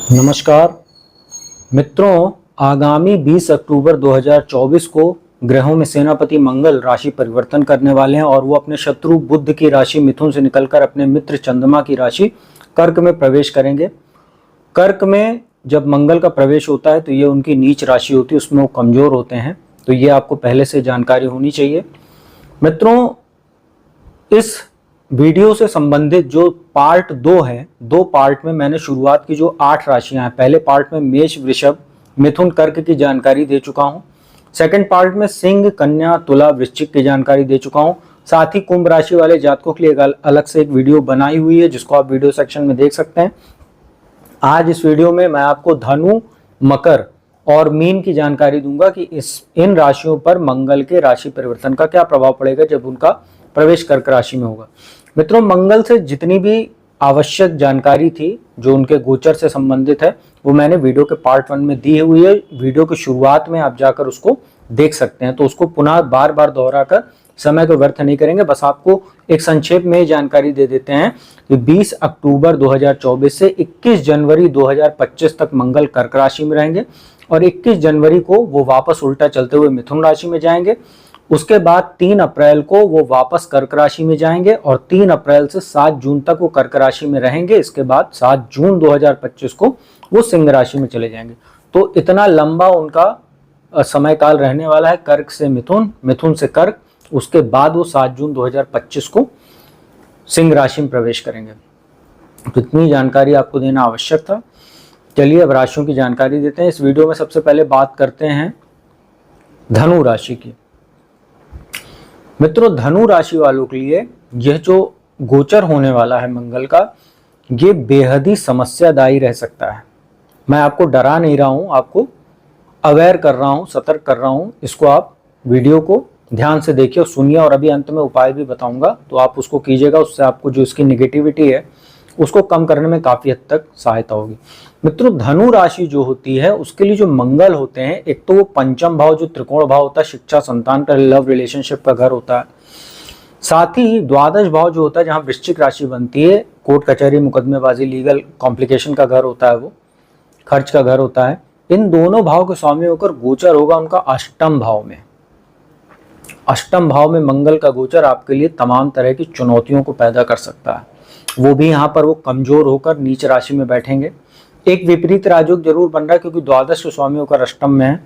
नमस्कार मित्रों, आगामी 20 अक्टूबर 2024 को ग्रहों में सेनापति मंगल राशि परिवर्तन करने वाले हैं और वो अपने शत्रु बुध की राशि मिथुन से निकलकर अपने मित्र चंद्रमा की राशि कर्क में प्रवेश करेंगे। कर्क में जब मंगल का प्रवेश होता है तो ये उनकी नीच राशि होती है, उसमें वो कमजोर होते हैं, तो ये आपको पहले से जानकारी होनी चाहिए। मित्रों, इस वीडियो से संबंधित जो पार्ट 2 है, 2 पार्ट में मैंने शुरुआत की जो 8 राशियां हैं, पहले पार्ट में मेष, वृषभ, मिथुन, कर्क की जानकारी दे चुका हूं। सेकंड पार्ट में सिंह, कन्या, तुला, वृश्चिक की जानकारी दे चुका हूं। साथ ही कुंभ राशि वाले जातकों के लिए अलग से एक वीडियो बनाई हुई है जिसको आप वीडियो सेक्शन में देख सकते हैं। आज इस वीडियो में मैं आपको धनु, मकर और मीन की जानकारी दूंगा कि इन राशियों पर मंगल के राशि परिवर्तन का क्या प्रभाव पड़ेगा जब उनका प्रवेश कर्क राशि में होगा। मित्रों, मंगल से जितनी भी आवश्यक जानकारी थी जो उनके गोचर से संबंधित है वो मैंने वीडियो के पार्ट 1 में दी हुई है। वीडियो की शुरुआत में आप जाकर उसको देख सकते हैं, तो उसको पुनः बार बार दोहराकर समय को व्यर्थ नहीं करेंगे। बस आपको एक संक्षेप में जानकारी दे देते हैं कि 20 अक्टूबर 2024 से 21 जनवरी 2025 तक मंगल कर्क राशि में रहेंगे और 21 जनवरी को वो वापस उल्टा चलते हुए मिथुन राशि में जाएंगे। उसके बाद 3 अप्रैल को वो वापस कर्क राशि में जाएंगे और 3 अप्रैल से 7 जून तक वो कर्क राशि में रहेंगे। इसके बाद 7 जून 2025 को वो सिंह राशि में चले जाएंगे। तो इतना लंबा उनका समय काल रहने वाला है, कर्क से मिथुन, मिथुन से कर्क, उसके बाद वो 7 जून 2025 को सिंह राशि में प्रवेश करेंगे। तो इतनी जानकारी आपको देना आवश्यक था। चलिए अब राशियों की जानकारी देते हैं। इस वीडियो में सबसे पहले बात करते हैं धनु राशि की। मित्रों, धनु राशि वालों के लिए यह जो गोचर होने वाला है मंगल का, ये बेहद ही समस्यादायी रह सकता है। मैं आपको डरा नहीं रहा हूं, आपको अवेयर कर रहा हूं, सतर्क कर रहा हूं। इसको आप वीडियो को ध्यान से देखिए और सुनिए और अभी अंत में उपाय भी बताऊंगा, तो आप उसको कीजिएगा। उससे आपको जो इसकी नेगेटिविटी है उसको कम करने में काफी हद तक सहायता होगी। मित्रों, धनु राशि जो होती है उसके लिए जो मंगल होते हैं, एक तो वो पंचम भाव जो त्रिकोण भाव होता है, शिक्षा, संतान का, लव रिलेशनशिप का घर होता है। साथ ही द्वादश भाव जो होता है जहां वृश्चिक राशि बनती है, कोर्ट कचहरी, मुकदमेबाजी, लीगल कॉम्प्लिकेशन का घर होता है, वो खर्च का घर होता है। इन दोनों भाव के स्वामी होकर गोचर होगा उनका अष्टम भाव में। अष्टम भाव में मंगल का गोचर आपके लिए तमाम तरह की चुनौतियों को पैदा कर सकता है। वो भी यहाँ पर वो कमजोर होकर नीच राशि में बैठेंगे। एक विपरीत राजयोग जरूर बन रहा है क्योंकि द्वादश के स्वामी होकर अष्टम में है।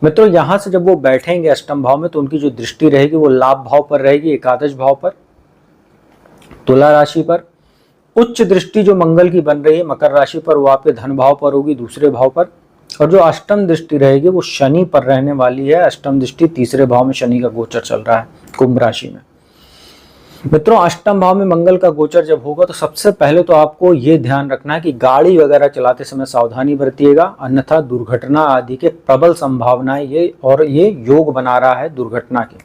मित्रों, यहाँ से जब वो बैठेंगे अष्टम भाव में तो उनकी जो दृष्टि रहेगी वो लाभ भाव पर रहेगी, एकादश भाव पर, तुला राशि पर। उच्च दृष्टि जो मंगल की बन रही है मकर राशि पर, वो आपके धन भाव पर होगी, दूसरे भाव पर। और जो अष्टम दृष्टि रहेगी वो शनि पर रहने वाली है। अष्टम दृष्टि तीसरे भाव में शनि का गोचर चल रहा है कुंभ राशि में। मित्रों, अष्टम भाव में मंगल का गोचर जब होगा तो सबसे पहले तो आपको ये ध्यान रखना है कि गाड़ी वगैरह चलाते समय सावधानी बरतिएगा, अन्यथा दुर्घटना आदि के प्रबल संभावनाएं ये योग बना रहा है दुर्घटना की।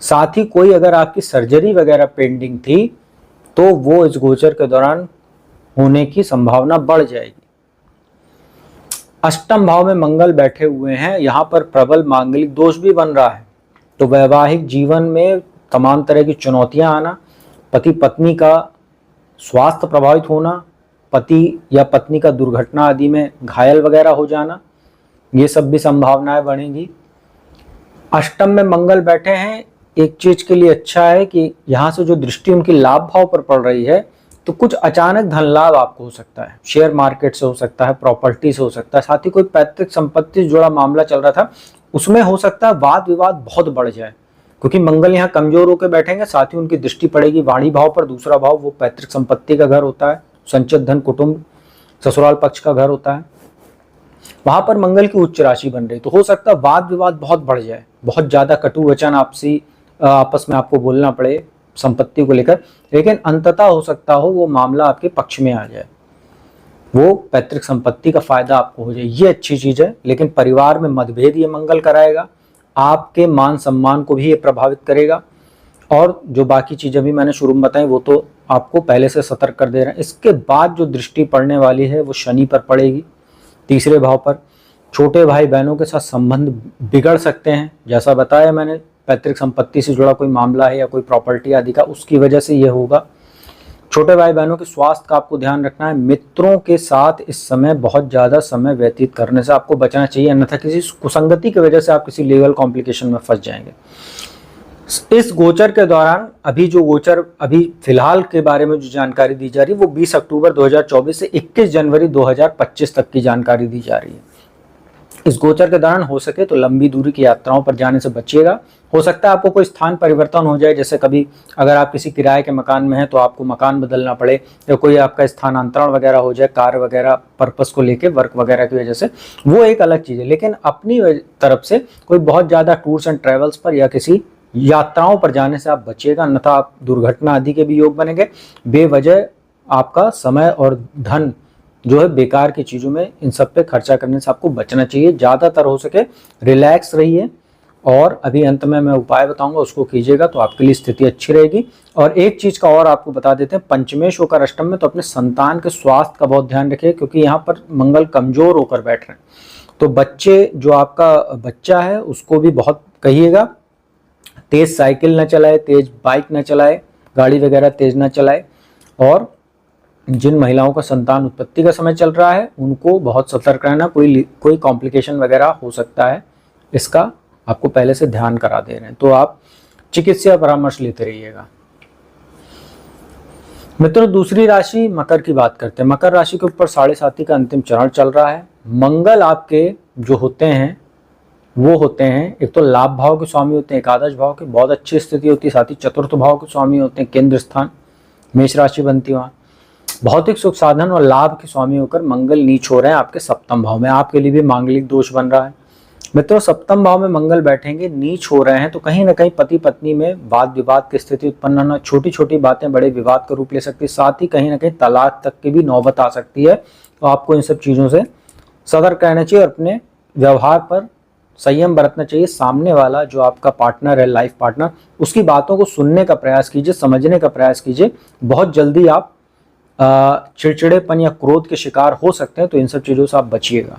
साथ ही कोई अगर आपकी सर्जरी वगैरह पेंडिंग थी तो वो इस गोचर के दौरान होने की संभावना बढ़ जाएगी। अष्टम भाव में मंगल बैठे हुए हैं, यहाँ पर प्रबल मांगलिक दोष भी बन रहा है, तो वैवाहिक जीवन में तमाम तरह की चुनौतियां आना, पति पत्नी का स्वास्थ्य प्रभावित होना, पति या पत्नी का दुर्घटना आदि में घायल वगैरह हो जाना, ये सब भी संभावनाएं बढ़ेंगी। अष्टम में मंगल बैठे हैं, एक चीज के लिए अच्छा है कि यहाँ से जो दृष्टि उनकी लाभ भाव पर पड़ रही है तो कुछ अचानक धन लाभ आपको हो सकता है। शेयर मार्केट से हो सकता है, प्रॉपर्टी से हो सकता है, साथ ही कोई पैतृक संपत्ति से जुड़ा मामला चल रहा था उसमें हो सकता है वाद विवाद बहुत बढ़ जाए, क्योंकि मंगल यहाँ कमजोर होकर बैठेंगे। साथ ही उनकी दृष्टि पड़ेगी वाणी भाव पर, दूसरा भाव वो पैतृक संपत्ति का घर होता है, संचित धन, कुटुंब, ससुराल पक्ष का घर होता है। वहां पर मंगल की उच्च राशि बन रही तो हो सकता है वाद विवाद बहुत बढ़ जाए, बहुत ज्यादा कटु वचन आपस में आपको बोलना पड़े संपत्ति को लेकर, लेकिन अंततः हो सकता हो वो मामला आपके पक्ष में आ जाए, वो पैतृक संपत्ति का फायदा आपको हो जाए, ये अच्छी चीज है। लेकिन परिवार में मतभेद ये मंगल कराएगा, आपके मान सम्मान को भी ये प्रभावित करेगा। और जो बाकी चीजें भी मैंने शुरू में बताई वो तो आपको पहले से सतर्क कर दे रहे हैं। इसके बाद जो दृष्टि पड़ने वाली है वो शनि पर पड़ेगी, तीसरे भाव पर। छोटे भाई बहनों के साथ संबंध बिगड़ सकते हैं, जैसा बताया मैंने, पैतृक संपत्ति से जुड़ा कोई मामला है या कोई प्रॉपर्टी आदि का, उसकी वजह से ये होगा। छोटे भाई बहनों के स्वास्थ्य का आपको ध्यान रखना है। मित्रों के साथ इस समय बहुत ज़्यादा समय व्यतीत करने से आपको बचना चाहिए, अन्यथा किसी कुसंगति की वजह से आप किसी लीगल कॉम्प्लिकेशन में फंस जाएंगे। इस गोचर के दौरान अभी फिलहाल के बारे में जो जानकारी दी जा रही है वो 20 अक्टूबर 2024 से 21 जनवरी 2025 तक की जानकारी दी जा रही है। इस गोचर के दौरान हो सके तो लंबी दूरी की यात्राओं पर जाने से बचिएगा। हो सकता है आपको कोई स्थान परिवर्तन हो जाए, जैसे कभी अगर आप किसी किराए के मकान में हैं तो आपको मकान बदलना पड़े, या कोई आपका स्थानांतरण वगैरह हो जाए कार वगैरह पर्पस को लेके, वर्क वगैरह की वजह से, वो एक अलग चीज़ है। लेकिन अपनी तरफ से कोई बहुत ज़्यादा टूर्स एंड ट्रेवल्स पर या किसी यात्राओं पर जाने से आप बचिएगा, अन्यथा आप दुर्घटना आदि के भी योग बनेंगे। बेवजह आपका समय और धन जो है बेकार की चीज़ों में इन सब पे खर्चा करने से आपको बचना चाहिए। ज़्यादातर हो सके रिलैक्स रहिए, और अभी अंत में मैं उपाय बताऊंगा उसको कीजिएगा तो आपके लिए स्थिति अच्छी रहेगी। और एक चीज़ का और आपको बता देते हैं, पंचमेश होकर अष्टम में, तो अपने संतान के स्वास्थ्य का बहुत ध्यान रखिए, क्योंकि यहाँ पर मंगल कमजोर होकर बैठ रहे हैं। तो बच्चे, जो आपका बच्चा है उसको भी बहुत कहिएगा तेज साइकिल न चलाए, तेज बाइक न चलाए, गाड़ी वगैरह तेज न चलाए। और जिन महिलाओं का संतान उत्पत्ति का समय चल रहा है उनको बहुत सतर्क रहना, कोई कॉम्प्लिकेशन वगैरह हो सकता है, इसका आपको पहले से ध्यान करा दे रहे हैं, तो आप चिकित्सा परामर्श लेते रहिएगा। मित्रों, दूसरी राशि मकर की बात करते हैं। मकर राशि के ऊपर 7.5 का अंतिम चरण चल रहा है। मंगल आपके जो होते हैं वो होते हैं, एक तो लाभ भाव के स्वामी होते हैं, एकादश भाव के, बहुत अच्छी स्थिति होती है, साथ ही चतुर्थ भाव के स्वामी होते हैं, केंद्र स्थान मेष राशि बनती है। वहाँ भौतिक सुख साधन और लाभ के स्वामी होकर मंगल नीच हो रहे हैं आपके सप्तम भाव में, आपके लिए भी मांगलिक दोष बन रहा है। मित्रों, सप्तम भाव में मंगल बैठेंगे, नीच हो रहे हैं, तो कहीं ना कहीं पति पत्नी में वाद विवाद की स्थिति उत्पन्न होना, छोटी छोटी बातें बड़े विवाद का रूप ले सकती है, साथ ही कहीं ना कहीं तलाक तक की भी नौबत आ सकती है। तो आपको इन सब चीज़ों से सतर्क रहना चाहिए और अपने व्यवहार पर संयम बरतना चाहिए। सामने वाला जो आपका पार्टनर है, लाइफ पार्टनर, उसकी बातों को सुनने का प्रयास कीजिए, समझने का प्रयास कीजिए। बहुत जल्दी आप चिड़चिड़ेपन या क्रोध के शिकार हो सकते हैं, तो इन सब चीज़ों से आप बचिएगा।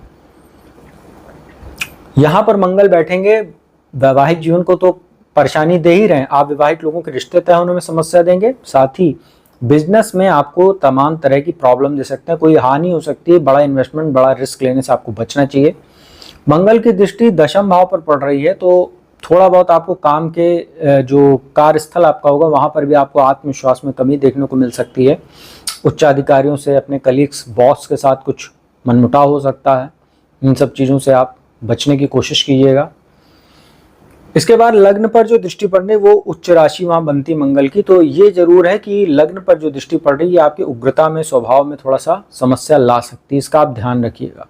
यहाँ पर मंगल बैठेंगे, वैवाहिक जीवन को तो परेशानी दे ही रहे हैं, आप विवाहित लोगों के रिश्ते तय होने में समस्या देंगे, साथ ही बिजनेस में आपको तमाम तरह की प्रॉब्लम दे सकते हैं, कोई हानि हो सकती है, बड़ा इन्वेस्टमेंट, बड़ा रिस्क लेने से आपको बचना चाहिए। मंगल की दृष्टि दशम भाव पर पड़ रही है, तो थोड़ा बहुत आपको काम के जो कार्यस्थल आपका होगा वहाँ पर भी आपको आत्मविश्वास में कमी देखने को मिल सकती है। उच्चाधिकारियों से, अपने कलीग्स, बॉस के साथ कुछ मनमुटाव हो सकता है, इन सब चीज़ों से आप बचने की कोशिश कीजिएगा। इसके बाद लग्न पर जो दृष्टि पड़ रही है वो उच्च राशि वहाँ बनती मंगल की, तो ये जरूर है कि लग्न पर जो दृष्टि पड़ रही है आपकी उग्रता में, स्वभाव में थोड़ा सा समस्या ला सकती है, इसका आप ध्यान रखिएगा।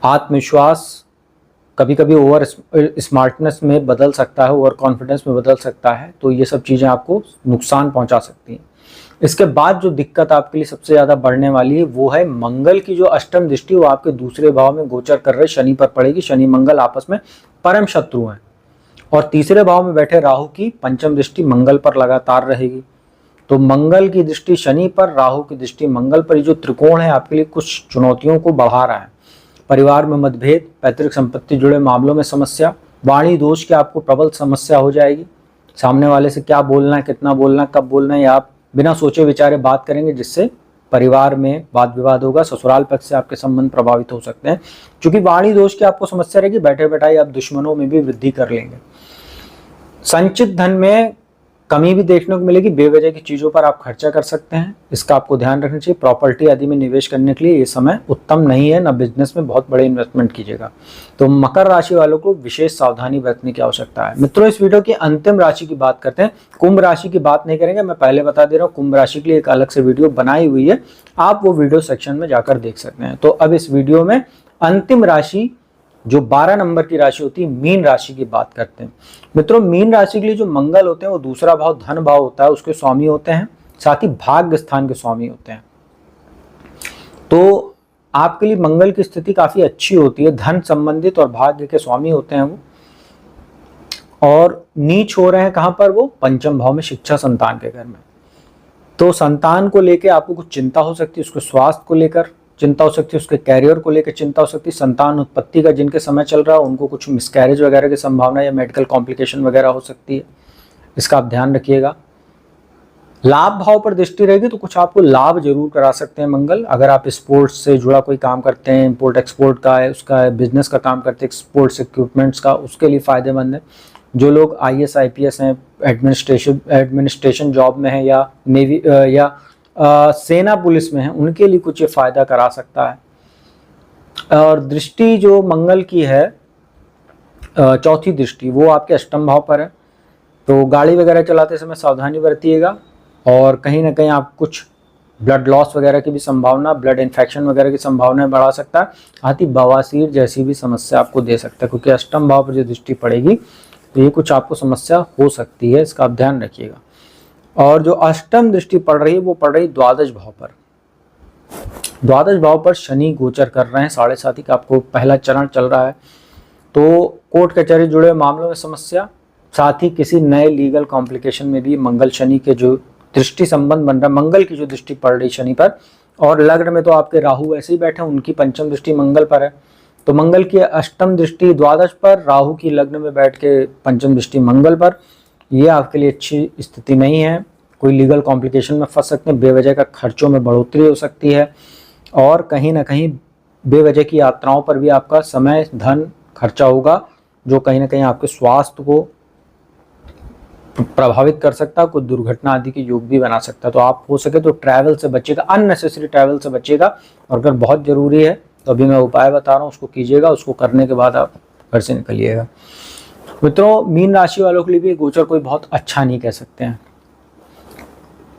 आत्मविश्वास कभी कभी ओवर स्मार्टनेस में बदल सकता है, ओवर कॉन्फिडेंस में बदल सकता है, तो ये सब चीज़ें आपको नुकसान पहुंचा सकती हैं। इसके बाद जो दिक्कत आपके लिए सबसे ज़्यादा बढ़ने वाली है वो है मंगल की जो अष्टम दृष्टि, वो आपके दूसरे भाव में गोचर कर रहे शनि पर पड़ेगी। शनि मंगल आपस में परम शत्रु हैं, और तीसरे भाव में बैठे राहु की पंचम दृष्टि मंगल पर लगातार रहेगी। तो मंगल की दृष्टि शनि पर, राहु की दृष्टि मंगल पर, ये जो त्रिकोण है आपके लिए कुछ चुनौतियों को बढ़ा रहा है। परिवार में मतभेद, पैतृक संपत्ति जुड़े मामलों में समस्या, वाणी दोष की आपको प्रबल समस्या हो जाएगी। सामने वाले से क्या बोलना है, कितना बोलना है, कब बोलना है, या आप बिना सोचे विचारे बात करेंगे, जिससे परिवार में वाद विवाद होगा। ससुराल पक्ष से आपके संबंध प्रभावित हो सकते हैं, क्योंकि वाणी दोष की आपको समस्या रहेगी। बैठे बैठाए आप दुश्मनों में भी वृद्धि कर लेंगे। संचित धन में कमी भी देखने को मिलेगी, बेवजह की चीज़ों पर आप खर्चा कर सकते हैं, इसका आपको ध्यान रखना चाहिए। प्रॉपर्टी आदि में निवेश करने के लिए ये समय उत्तम नहीं है, ना बिजनेस में बहुत बड़े इन्वेस्टमेंट कीजिएगा। तो मकर राशि वालों को विशेष सावधानी बरतने की आवश्यकता है। मित्रों, इस वीडियो की अंतिम राशि की बात करते हैं। कुंभ राशि की बात नहीं करेंगे, मैं पहले बता दे रहा हूँ, कुंभ राशि के लिए एक अलग से वीडियो बनाई हुई है, आप वो वीडियो सेक्शन में जाकर देख सकते हैं। तो अब इस वीडियो में अंतिम राशि जो 12 नंबर की राशि होती है, मीन राशि की बात करते हैं। मित्रों, मीन राशि के लिए जो मंगल होते हैं वो दूसरा भाव धन भाव होता है, उसके स्वामी होते हैं, साथ ही भाग्य स्थान के स्वामी होते हैं। तो आपके लिए मंगल की स्थिति काफी अच्छी होती है, धन संबंधित और भाग्य के स्वामी होते हैं वो, और नीच हो रहे हैं कहाँ पर, वो पंचम भाव में, शिक्षा संतान के घर में। तो संतान को लेकर आपको कुछ चिंता हो सकती है, उसके स्वास्थ्य को लेकर चिंता हो सकती है, उसके कैरियर को लेकर चिंता हो सकती है। संतान उत्पत्ति का जिनके समय चल रहा है उनको कुछ मिसकैरेज वगैरह की संभावना या मेडिकल कॉम्प्लिकेशन वगैरह हो सकती है, इसका आप ध्यान रखिएगा। लाभ भाव पर दृष्टि रहेगी तो कुछ आपको लाभ जरूर करा सकते हैं मंगल। अगर आप स्पोर्ट्स से जुड़ा कोई काम करते हैं, इंपोर्ट एक्सपोर्ट का है, उसका बिजनेस का काम करते हैं, स्पोर्ट्स इक्विपमेंट्स का, उसके लिए फ़ायदेमंद है। जो लोग IAS IPS हैं, एडमिनिस्ट्रेशन जॉब में है, या नेवी या सेना पुलिस में है, उनके लिए कुछ ये फ़ायदा करा सकता है। और दृष्टि जो मंगल की है, चौथी दृष्टि, वो आपके अष्टम भाव पर है। तो गाड़ी वगैरह चलाते समय सावधानी बरतिएगा, और कहीं ना कहीं आप कुछ ब्लड लॉस वगैरह की भी संभावना, ब्लड इन्फेक्शन वगैरह की संभावना बढ़ा सकता है। साथ ही बवासीर जैसी भी समस्या आपको दे सकता है, क्योंकि अष्टम भाव पर जो दृष्टि पड़ेगी तो ये कुछ आपको समस्या हो सकती है, इसका आप ध्यान रखिएगा। और जो अष्टम दृष्टि पड़ रही है वो पड़ रही द्वादश भाव पर। द्वादश भाव पर शनि गोचर कर रहे हैं, 7.5 का आपको पहला चरण चल रहा है। तो कोर्ट कचहरी जुड़े मामलों में समस्या, साथ ही किसी नए लीगल कॉम्प्लिकेशन में भी मंगल शनि के जो दृष्टि संबंध बन रहा है, मंगल की जो दृष्टि पड़ रही शनि पर, और लग्न में तो आपके राहु ऐसे ही बैठे हैं, उनकी पंचम दृष्टि मंगल पर है। तो मंगल की अष्टम दृष्टि द्वादश पर, राहु की लग्न में बैठ के पंचम दृष्टि मंगल पर, यह आपके लिए अच्छी स्थिति नहीं है। कोई लीगल कॉम्प्लिकेशन में फंस सकते हैं, बेवजह का खर्चों में बढ़ोतरी हो सकती है, और कहीं ना कहीं बेवजह की यात्राओं पर भी आपका समय धन खर्चा होगा, जो कहीं ना कहीं आपके स्वास्थ्य को प्रभावित कर सकता है, कुछ दुर्घटना आदि के योग भी बना सकता है। तो आप हो सके तो ट्रैवल से बचिएगा, अननेसेसरी ट्रैवल से बचिएगा, और अगर बहुत ज़रूरी है तो अभी मैं उपाय बता रहा हूँ, उसको कीजिएगा। उसको करने के बाद आप घर से निकलिएगा। मित्रों, मीन राशि वालों के लिए भी गोचर कोई बहुत अच्छा नहीं कह सकते हैं।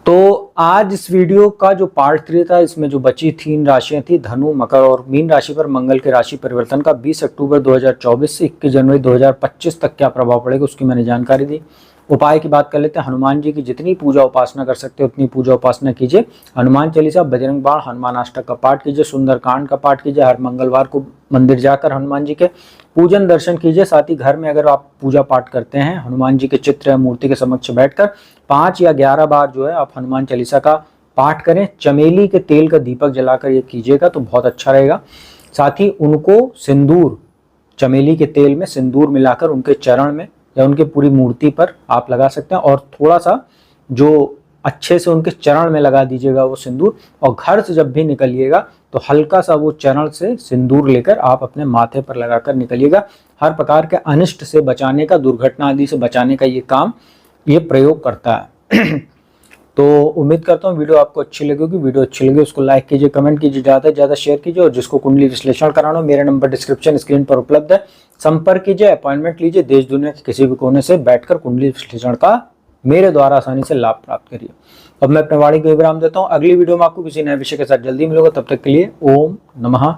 तो आज इस वीडियो का जो पार्ट 3 था, इसमें जो बची 3 राशियां थी, धनु, मकर और मीन राशि पर मंगल के राशि परिवर्तन का 20 अक्टूबर 2024 से 21 जनवरी 2025 तक क्या प्रभाव पड़ेगा, उसकी मैंने जानकारी दी। उपाय की बात कर लेते हैं। हनुमान जी की जितनी पूजा उपासना कर सकते हो उतनी पूजा उपासना कीजिए। हनुमान चालीसा, बजरंग बाण, हनुमान अष्टक का पाठ कीजिए, सुंदरकांड का पाठ कीजिए। हर मंगलवार को मंदिर जाकर हनुमान जी के पूजन दर्शन कीजिए। साथ ही घर में अगर आप पूजा पाठ करते हैं, हनुमान जी के चित्र या मूर्ति के समक्ष बैठकर 5 या 11 बार जो है आप हनुमान चालीसा का पाठ करें। चमेली के तेल का दीपक जलाकर ये कीजिएगा तो बहुत अच्छा रहेगा। साथ ही उनको सिंदूर, चमेली के तेल में सिंदूर मिलाकर उनके चरण में या उनके पूरी मूर्ति पर आप लगा सकते हैं, और थोड़ा सा जो अच्छे से उनके चरण में लगा दीजिएगा वो सिंदूर। और घर से जब भी निकलिएगा तो हल्का सा वो चरण से सिंदूर लेकर आप अपने माथे पर लगाकर निकलिएगा। हर प्रकार के अनिष्ट से बचाने का, दुर्घटना आदि से बचाने का ये काम, ये प्रयोग करता है। तो उम्मीद करता हूँ वीडियो आपको अच्छी लगी होगी। वीडियो अच्छी लगी उसको लाइक कीजिए, कमेंट कीजिए, ज़्यादा से ज़्यादा शेयर कीजिए। और जिसको कुंडली विश्लेषण कराना हो, मेरा नंबर डिस्क्रिप्शन स्क्रीन पर उपलब्ध है, संपर्क कीजिए, अपॉइंटमेंट लीजिए। देश दुनिया के किसी भी कोने से बैठकर कुंडली विश्लेषण का मेरे द्वारा आसानी से लाभ प्राप्त करिए। अब मैं अपने वाणी को विराम देता हूँ। अगली वीडियो में आपको किसी नए विषय के साथ जल्दी मिलूंगा। तब तक के लिए ओम नमः